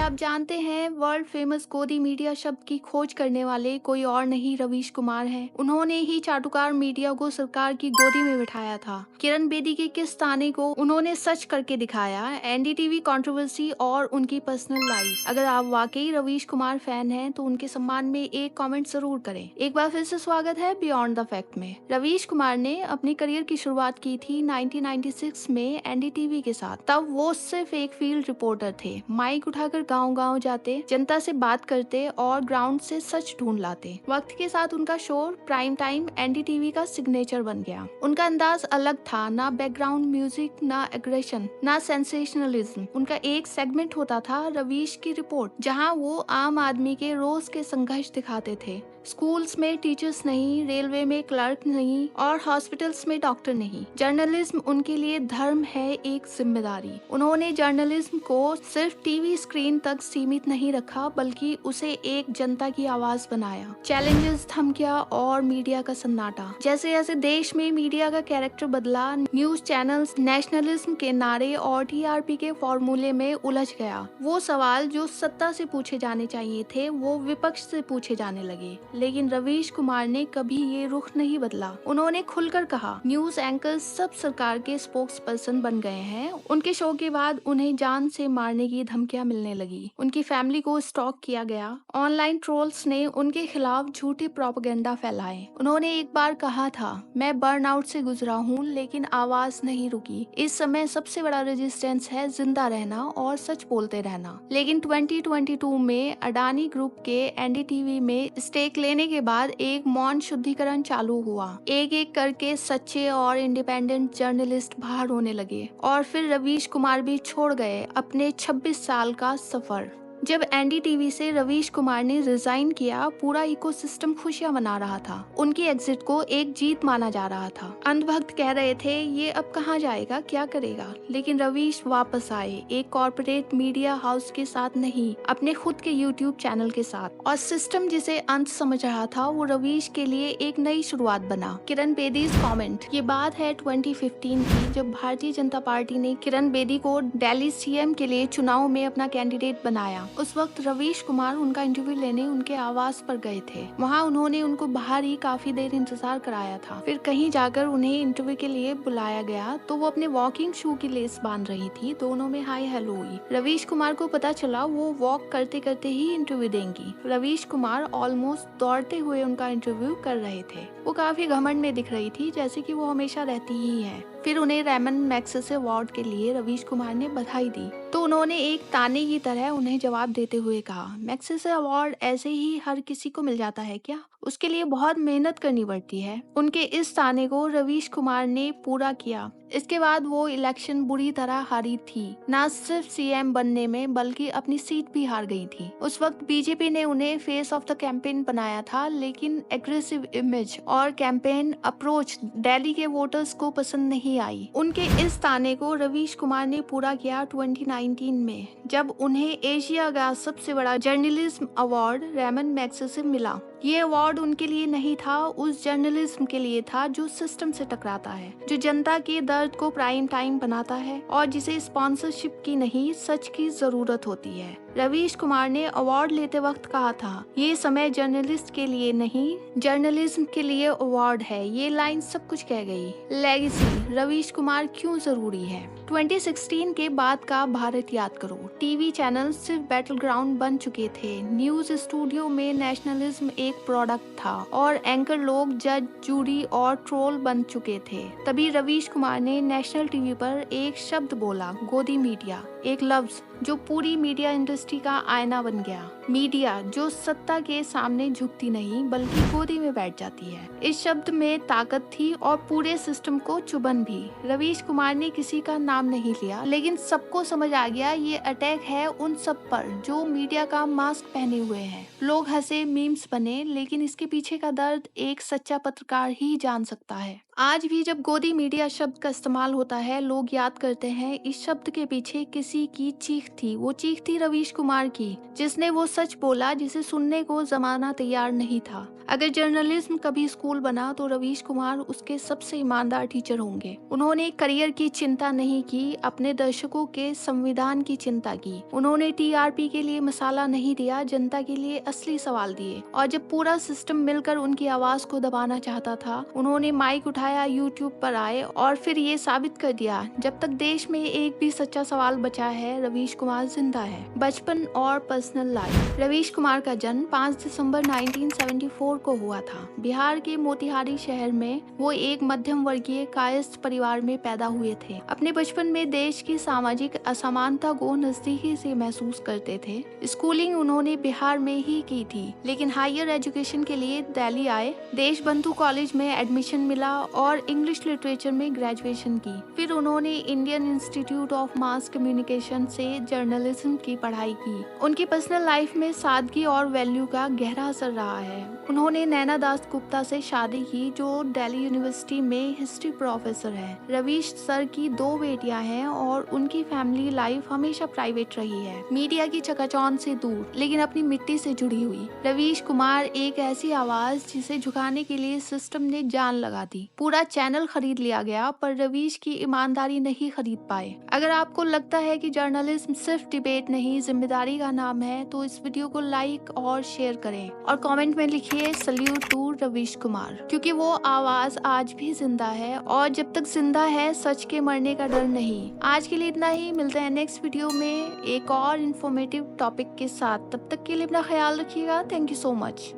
आप जानते हैं वर्ल्ड फेमस गोदी मीडिया शब्द की खोज करने वाले कोई और नहीं रवीश कुमार हैं। उन्होंने ही चाटुकार मीडिया को सरकार की गोदी में बिठाया था। किरण बेदी के किस ताने को उन्होंने सच करके दिखाया, एनडीटीवी कंट्रोवर्सी और उनकी पर्सनल लाइफ। अगर आप वाकई रवीश कुमार फैन हैं तो उनके सम्मान में एक कमेंट जरूर करें। एक बार फिर से स्वागत है बियॉन्ड द फैक्ट में। रवीश कुमार ने अपनी करियर की शुरुआत की थी 1996 में एनडीटीवी के साथ। तब वो सिर्फ एक फील्ड रिपोर्टर थे। माइक उठाकर गांव-गांव जाते, जनता से बात करते और ग्राउंड से सच ढूंढ लाते। वक्त के साथ उनका शो प्राइम टाइम एनडीटीवी का सिग्नेचर बन गया। उनका अंदाज अलग था, ना बैकग्राउंड म्यूजिक, ना एग्रेशन, ना सेंसेशनलिज्म। उनका एक सेगमेंट होता था रवीश की रिपोर्ट, जहां वो आम आदमी के रोज के संघर्ष दिखाते थे। स्कूल्स में टीचर्स नहीं, रेलवे में क्लर्क नहीं और हॉस्पिटल्स में डॉक्टर नहीं। जर्नलिज्म उनके लिए धर्म है, एक जिम्मेदारी। उन्होंने जर्नलिज्म को सिर्फ टीवी स्क्रीन तक सीमित नहीं रखा, बल्कि उसे एक जनता की आवाज बनाया। चैलेंजेस, धमकियां और मीडिया का सन्नाटा। जैसे जैसे देश में मीडिया का कैरेक्टर बदला, न्यूज चैनल्स नेशनलिज्म के नारे और टीआरपी के फॉर्मूले में उलझ गया। वो सवाल जो सत्ता से पूछे जाने चाहिए थे, वो विपक्ष से पूछे जाने लगे। लेकिन रवीश कुमार ने कभी ये रुख नहीं बदला। उन्होंने खुलकर कहा, न्यूज एंकर्स सब सरकार के स्पोक्स पर्सन बन गए हैं। उनके शो के बाद उन्हें जान से मारने की धमकियां मिलने लगी। उनकी फैमिली को स्टॉक किया गया। ऑनलाइन ट्रोल्स ने उनके खिलाफ झूठे प्रोपेगेंडा फैलाए। उन्होंने एक बार कहा था, मैं बर्नआउट से गुजरा हूँ लेकिन आवाज नहीं रुकी। इस समय सबसे बड़ा रेजिस्टेंस है जिंदा रहना और सच बोलते रहना। लेकिन 2022 में अडानी ग्रुप के एनडीटीवी में स्टेक लेने के बाद एक मौन शुद्धिकरण चालू हुआ। एक एक करके सच्चे और इंडिपेंडेंट जर्नलिस्ट बाहर होने लगे और फिर रवीश कुमार भी छोड़ गए अपने 26 साल का सफर। जब एनडीटीवी से रवीश कुमार ने रिजाइन किया, पूरा इकोसिस्टम खुशियां मना रहा था। उनकी एग्जिट को एक जीत माना जा रहा था। अंधभक्त कह रहे थे, ये अब कहां जाएगा, क्या करेगा। लेकिन रवीश वापस आए, एक कॉर्पोरेट मीडिया हाउस के साथ नहीं, अपने खुद के यूट्यूब चैनल के साथ। और सिस्टम जिसे अंत समझ रहा था, वो रवीश के लिए एक नई शुरुआत बना। किरण बेदीज कॉमेंट। ये बात है 2015 की, जब भारतीय जनता पार्टी ने किरण बेदी को दिल्ली सीएम के लिए चुनाव में अपना कैंडिडेट बनाया। उस वक्त रवीश कुमार उनका इंटरव्यू लेने उनके आवास पर गए थे। वहाँ उन्होंने उनको बाहर ही काफी देर इंतजार कराया था। फिर कहीं जाकर उन्हें इंटरव्यू के लिए बुलाया गया तो वो अपने वॉकिंग शू की लेस बांध रही थी। दोनों में हाय हेलो हुई। रवीश कुमार को पता चला वो वॉक करते करते ही इंटरव्यू देंगी। रवीश कुमार ऑलमोस्ट दौड़ते हुए उनका इंटरव्यू कर रहे थे। वो काफी घमंड में दिख रही थी, जैसे कि वो हमेशा रहती ही है। फिर उन्हें रेमन मैग्सेसे अवार्ड के लिए रवीश कुमार ने बधाई दी तो उन्होंने एक ताने की तरह उन्हें जवाब देते हुए कहा, मैग्सेसे अवार्ड ऐसे ही हर किसी को मिल जाता है क्या? उसके लिए बहुत मेहनत करनी पड़ती है। उनके इस ताने को रवीश कुमार ने पूरा किया। इसके बाद वो इलेक्शन बुरी तरह हारी थी। ना सिर्फ सीएम बनने में बल्कि अपनी सीट भी हार गई थी। उस वक्त बीजेपी ने उन्हें फेस ऑफ द कैंपेन बनाया था, लेकिन एग्रेसिव इमेज और कैंपेन अप्रोच दिल्ली के वोटर्स को पसंद नहीं आई। उनके इस ताने को रवीश कुमार ने पूरा किया 2019 में, जब उन्हें एशिया का सबसे बड़ा जर्नलिज्म अवार्ड रेमन मैग्सेसे मिला। ये अवार्ड उनके लिए नहीं था, उस जर्नलिज्म के लिए था जो सिस्टम से टकराता है, जो जनता के दर्द को प्राइम टाइम बनाता है और जिसे स्पॉन्सरशिप की नहीं सच की जरूरत होती है। रवीश कुमार ने अवार्ड लेते वक्त कहा था, ये समय जर्नलिस्ट के लिए नहीं, जर्नलिज्म के लिए अवार्ड है। ये लाइन सब कुछ कह गई। लेगेसी, रवीश कुमार क्यों जरूरी है? 2016 के बाद का भारत याद करो। टीवी चैनल सिर्फ बैटल ग्राउंड बन चुके थे। न्यूज स्टूडियो में नेशनलिज्म एक प्रोडक्ट था और एंकर लोग जज, जूरी और ट्रोल बन चुके थे। तभी रवीश कुमार ने नेशनल टीवी पर एक शब्द बोला, गोदी मीडिया। एक लफ्ज जो पूरी मीडिया इंडस्ट्री का आईना बन गया। मीडिया जो सत्ता के सामने झुकती नहीं बल्कि गोदी में बैठ जाती है। इस शब्द में ताकत थी और पूरे सिस्टम को चुभन भी। रवीश कुमार ने किसी का नाम नहीं लिया, लेकिन सबको समझ आ गया ये अटैक है उन सब पर जो मीडिया का मास्क पहने हुए हैं। लोग हंसे, मीम्स बने, लेकिन इसके पीछे का दर्द एक सच्चा पत्रकार ही जान सकता है। आज भी जब गोदी मीडिया शब्द का इस्तेमाल होता है, लोग याद करते हैं इस शब्द के पीछे किसी की चीख थी। वो चीख थी रवीश कुमार की, जिसने वो सच बोला जिसे सुनने को जमाना तैयार नहीं था। अगर जर्नलिज्म कभी स्कूल बना तो रवीश कुमार उसके सबसे ईमानदार टीचर होंगे। उन्होंने करियर की चिंता नहीं की, अपने दर्शकों के संविधान की चिंता की। उन्होंने टीआरपी के लिए मसाला नहीं दिया, जनता के लिए असली सवाल दिए। और जब पूरा सिस्टम मिलकर उनकी आवाज को दबाना चाहता था, उन्होंने माइक उठाया, यूट्यूब पर आए और फिर ये साबित कर दिया, जब तक देश में एक भी सच्चा सवाल बचा है, रवीश कुमार जिंदा है। बचपन और पर्सनल लाइफ। रवीश कुमार का जन्म 5 दिसंबर 1974 को हुआ था। बिहार के मोतिहारी शहर में वो एक मध्यम वर्गीय कायस्थ परिवार में पैदा हुए थे। अपने बचपन में देश की सामाजिक असमानता को नजदीकी से महसूस करते थे। स्कूलिंग उन्होंने बिहार में ही की थी, लेकिन हायर एजुकेशन के लिए दिल्ली आए। देशबंधु कॉलेज में एडमिशन मिला और इंग्लिश लिटरेचर में ग्रेजुएशन की। फिर उन्होंने Indian institute of mass communication से जर्नलिज्म की पढ़ाई की। उनकी पर्सनल लाइफ में सादगी और वैल्यू का गहरा असर रहा है। उन्होंने नैना दास गुप्ता से शादी की, जो दिल्ली यूनिवर्सिटी में हिस्ट्री प्रोफेसर है। रवीश सर की 2 बेटियां हैं और उनकी फैमिली लाइफ हमेशा प्राइवेट रही है, मीडिया की चकाचौंध से दूर, लेकिन अपनी मिट्टी से जुड़ी हुई। रवीश कुमार एक ऐसी आवाज जिसे झुकाने के लिए सिस्टम ने जान लगा दी। पूरा चैनल खरीद लिया गया, पर रवीश की ईमानदारी नहीं खरीद पाए। अगर आपको लगता है कि जर्नलिज्म सिर्फ डिबेट नहीं, जिम्मेदारी का नाम है, तो इस वीडियो को लाइक और शेयर करें और कमेंट में लिखिए सल्यूट टू रवीश कुमार, क्योंकि वो आवाज आज भी जिंदा है और जब तक जिंदा है सच के मरने का डर नहीं। आज के लिए इतना ही, मिलते हैं नेक्स्ट वीडियो में एक और इन्फॉर्मेटिव टॉपिक के साथ। तब तक के लिए अपना ख्याल रखिएगा। Thank you so much.